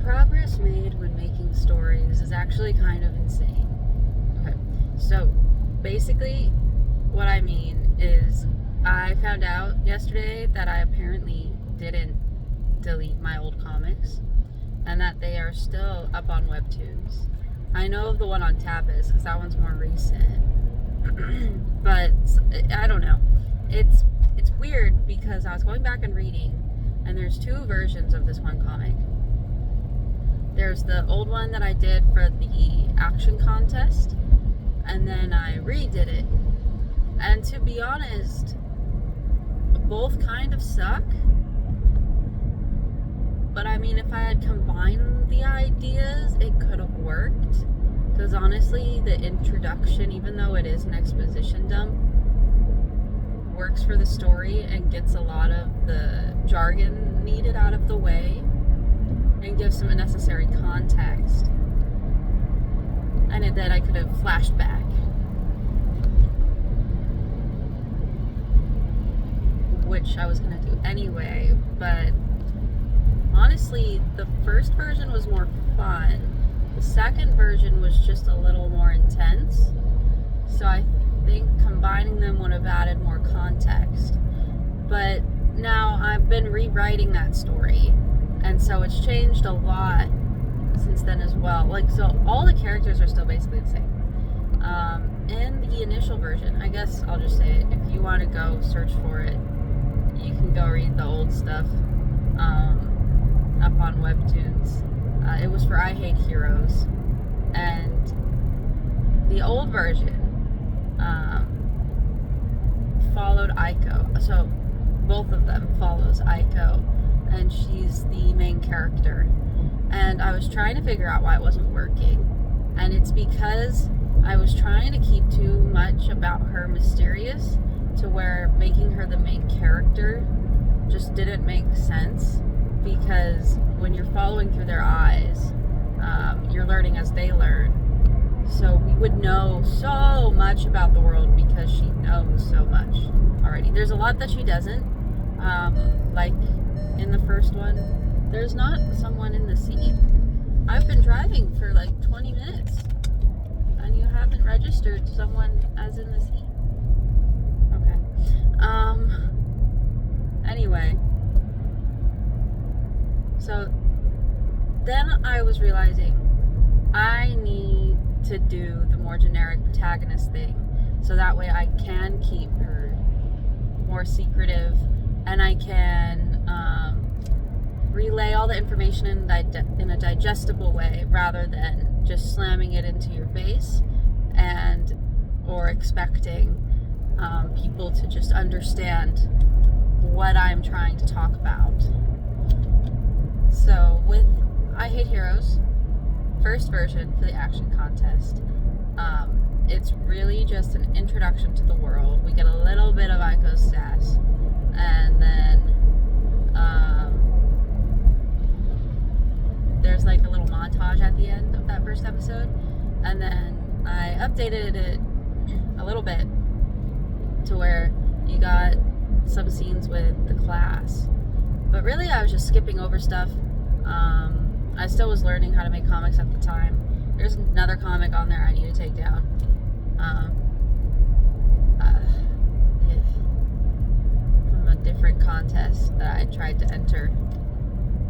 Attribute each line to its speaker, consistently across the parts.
Speaker 1: progress made when making stories is actually kind of insane. Okay, so basically, what I mean is I found out yesterday that I apparently didn't delete my old comics and that they are still up on Webtoons. I know of the one on Tapas because that one's more recent, but I don't know. It's weird because I was going back and reading, and there's two versions of this one comic. There's the old one that I did for the action contest, and then I redid it. And to be honest, both kind of suck. But I mean, if I had combined the ideas, it could have worked. Because honestly, the introduction, even though it is an exposition dump, works for the story and gets a lot of the jargon needed out of the way and gives some necessary context. And then I could have flashed back. Which I was going to do anyway, but honestly, the first version was more fun. The second version was just a little more intense. So I think combining them would have added more context. But now I've been rewriting that story, and so it's changed a lot since then as well. Like, so all the characters are still basically the same. In the initial version, I guess I'll just say it, if you want to go search for it, you can go read the old stuff up on Webtoons. It was for I Hate Heroes, and the old version followed Aiko. So both of them follows Aiko, and she's the main character. And I was trying to figure out why it wasn't working, and it's because I was trying to keep too much about her mysterious to where making her the main character just didn't make sense, because when you're following through their eyes, you're learning as they learn. So we would know so much about the world because she knows so much already. There's a lot that she doesn't. Like in the first one, there's not someone in the seat. I've been driving for like 20 minutes and you haven't registered someone as in the seat. Okay. Anyway. So then I was realizing I need to do the more generic protagonist thing, so that way I can keep her more secretive and I can relay all the information in a digestible way rather than just slamming it into your face or expecting people to just understand what I'm trying to talk about. So with I Hate Heroes, first version for the action contest, it's really just an introduction to the world. We get a little bit of Aiko's sass, and then there's like a little montage at the end of that first episode, and then I updated it a little bit to where you got some scenes with the class. But really, I was just skipping over stuff. I still was learning how to make comics at the time. There's another comic on there I need to take down. From a different contest that I tried to enter.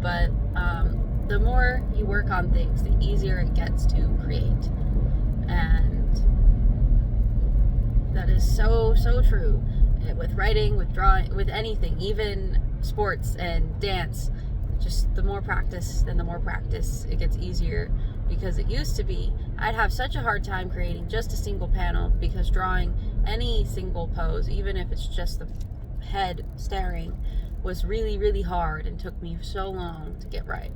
Speaker 1: But the more you work on things, the easier it gets to create. And that is so, so true. With writing, with drawing, with anything, even sports and dance. Just the more practice, it gets easier. Because it used to be, I'd have such a hard time creating just a single panel, because drawing any single pose, even if it's just the head staring, was really, really hard and took me so long to get right.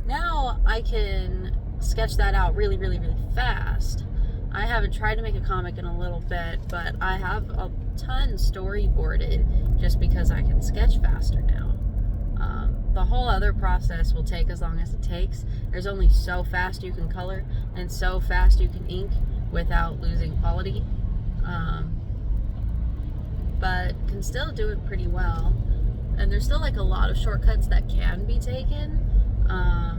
Speaker 1: Now I can sketch that out really, really, really fast. I haven't tried to make a comic in a little bit, but I have a ton storyboarded just because I can sketch faster now. The whole other process will take as long as it takes. There's only so fast you can color and so fast you can ink without losing quality. But can still do it pretty well. And there's still like a lot of shortcuts that can be taken.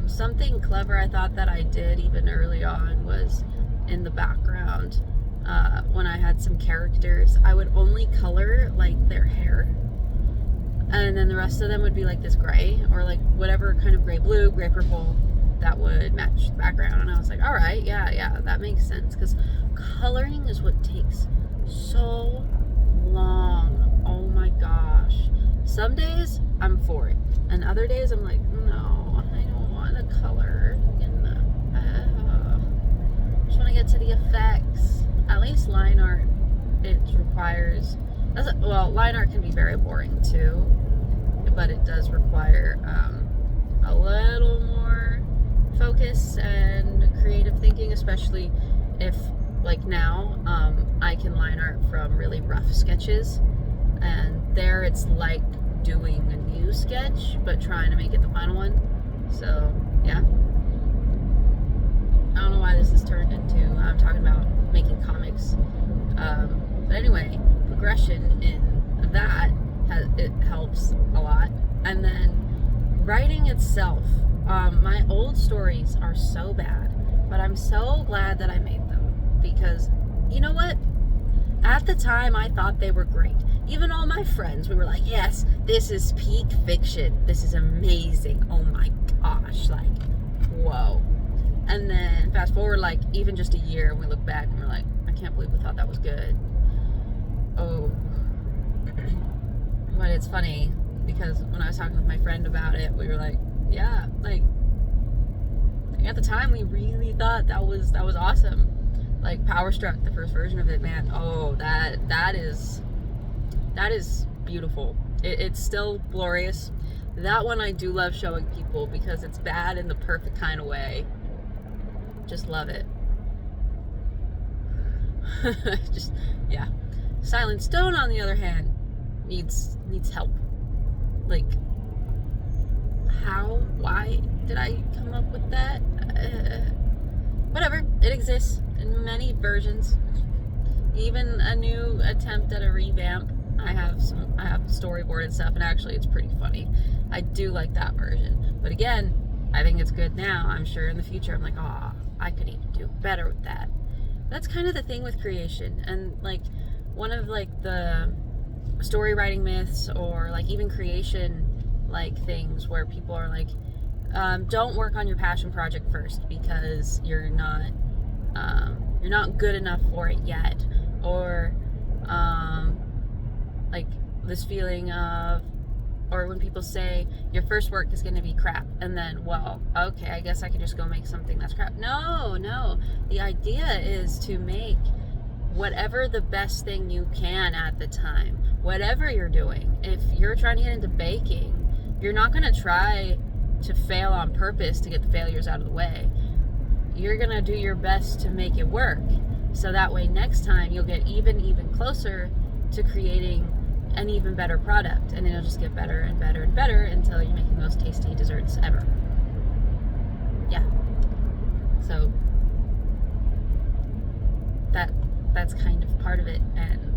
Speaker 1: Something clever I thought that I did even early on was in the background. When I had some characters, I would only color like their hair, and then the rest of them would be like this gray or like whatever kind of gray blue, gray purple that would match the background. And I was like, all right, yeah, that makes sense, because coloring is what takes so long. Oh my gosh. Some days I'm for it, and other days I'm like, no, I don't want to color in the just want to get to the effects. At least line art, it requires, well, line art can be very boring too, but it does require a little more focus and creative thinking, especially if, like now, I can line art from really rough sketches, and there it's like doing a new sketch but trying to make it the final one. So yeah, I don't know why this has turned into I'm talking about making comics, but anyway, progression in that it helps a lot. And then writing itself, my old stories are so bad, but I'm so glad that I made them, because you know what, at the time I thought they were great. Even all my friends, we were like, yes, this is peak fiction, this is amazing, oh my gosh, like, whoa. And then fast forward like even just a year, and we look back and we're like, I can't believe we thought that was good. Oh. But it's funny, because when I was talking with my friend about it, we were like, yeah, like at the time we really thought that was awesome. Like Power Struck, the first version of it, man, oh, that is beautiful. It's still glorious. That one I do love showing people, because it's bad in the perfect kind of way. Just love it. Just, yeah. Silent Stone, on the other hand, needs help. Like, how? Why did I come up with that? Whatever. It exists in many versions. Even a new attempt at a revamp. I have storyboard and stuff, and actually it's pretty funny. I do like that version. But again, I think it's good now. I'm sure in the future I'm like, oh, I could even do better with that. That's kind of the thing with creation, and like one of like the story writing myths, or like even creation like things where people are like, don't work on your passion project first because you're not good enough for it yet, or like this feeling of, or when people say your first work is going to be crap, and then, well, okay, I guess I can just go make something that's crap. No, the idea is to make whatever the best thing you can at the time, whatever you're doing. If you're trying to get into baking, you're not going to try to fail on purpose to get the failures out of the way. You're going to do your best to make it work, so that way next time you'll get even closer to creating an even better product, and it'll just get better and better and better until you're making the most tasty desserts ever. Yeah. So that's kind of part of it, and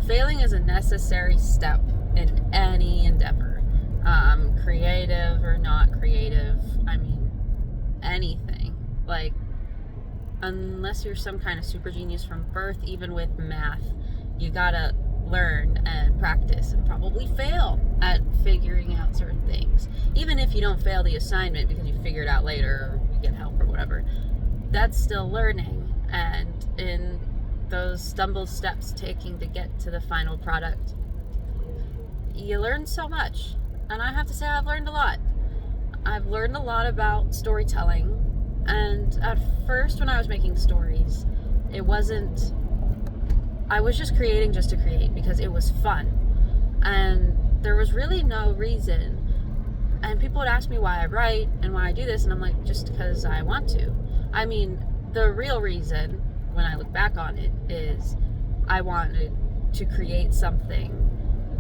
Speaker 1: failing is a necessary step in any endeavor, creative or not creative. I mean, anything. Like, unless you're some kind of super genius from birth, even with math, you gotta learn and practice and probably fail at figuring out certain things. Even if you don't fail the assignment because you figure it out later, or you get help or whatever, that's still learning. And in those stumble steps taking to get to the final product, you learn so much. And I have to say, I've learned a lot. I've learned a lot about storytelling. And at first, when I was making stories, I was just creating just to create because it was fun. And there was really no reason. And people would ask me why I write and why I do this, and I'm like, just because I want to. I mean, the real reason, when I look back on it, is I wanted to create something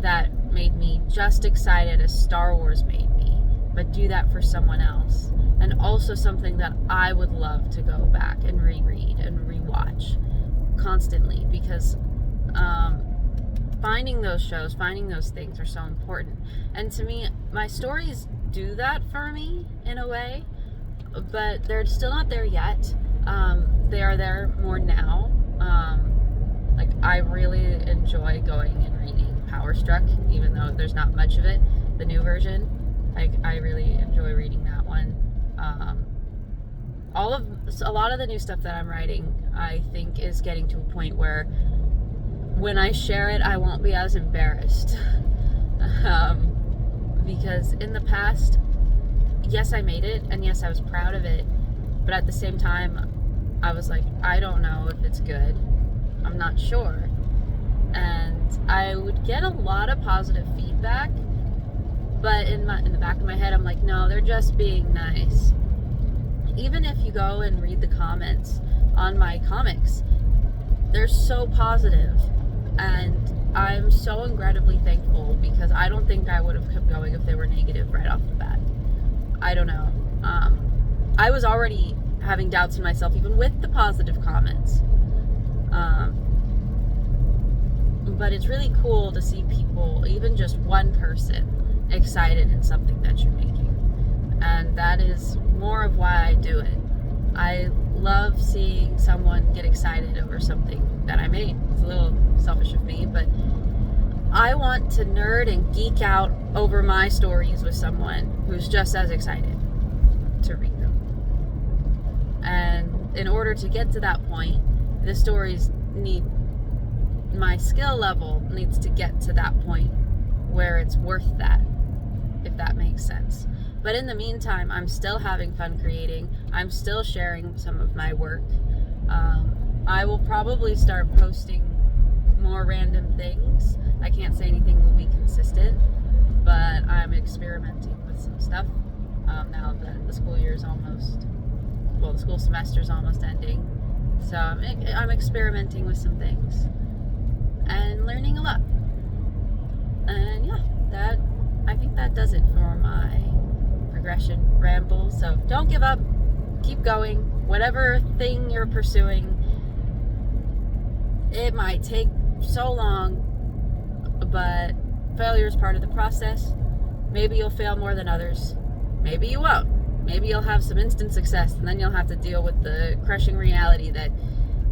Speaker 1: that made me just excited as Star Wars made me, but do that for someone else. And also something that I would love to go back and reread and rewatch constantly, because finding those shows, finding those things are so important. And to me, my stories do that for me in a way, but they're still not there yet. They are there more now. Like, I really enjoy going and reading Power Struck, even though there's not much of it, the new version. I really enjoy reading that one. A lot of the new stuff that I'm writing, I think, is getting to a point where when I share it, I won't be as embarrassed. Because in the past, yes, I made it, and yes, I was proud of it, but at the same time, I was like, I don't know if it's good. I'm not sure. And I would get a lot of positive feedback, but in the back of my head, I'm like, no, they're just being nice. Even if you go and read the comments on my comics, they're so positive, and I'm so incredibly thankful, because I don't think I would have kept going if they were negative right off the bat. I don't know. I was already having doubts in myself, even with the positive comments. But it's really cool to see people, even just one person, excited in something that you're making. And that is more of why I do it. I love seeing someone get excited over something that I made. It's a little selfish of me, but I want to nerd and geek out over my stories with someone who's just as excited to read them. And in order to get to that point, the stories my skill level needs to get to that point where it's worth that, if that makes sense. But in the meantime, I'm still having fun creating. I'm still sharing some of my work. I will probably start posting more random things. I can't say anything will be consistent, but I'm experimenting with some stuff now that the school semester's almost ending. So I'm experimenting with some things and learning a lot. And yeah, I think that does it for my progression ramble. So don't give up, keep going. Whatever thing you're pursuing, it might take so long, but failure is part of the process. Maybe you'll fail more than others. Maybe you won't. Maybe you'll have some instant success, and then you'll have to deal with the crushing reality that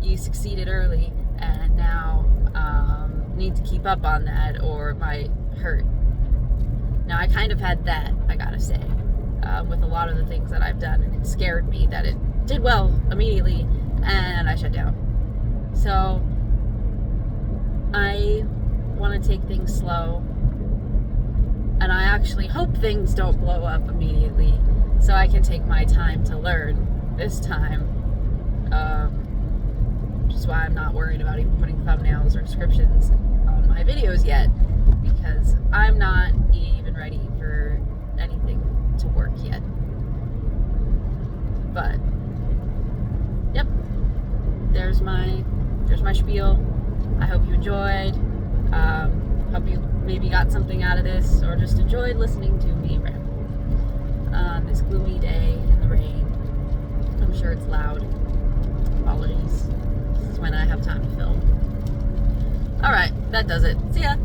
Speaker 1: you succeeded early and now need to keep up on that, or it might hurt. Now, I kind of had that, I gotta say, with a lot of the things that I've done, and it scared me that it did well immediately and I shut down. So I want to take things slow, and I actually hope things don't blow up immediately, so I can take my time to learn this time. Which is why I'm not worried about even putting thumbnails or descriptions on my videos yet, because I'm not even ready for anything to work yet. But yep, there's my spiel. I hope you enjoyed. Hope you maybe got something out of this, or just enjoyed listening to me ramble on this gloomy day in the rain. I'm sure it's loud. Apologies. This is when I have time to film. Alright, that does it. See ya!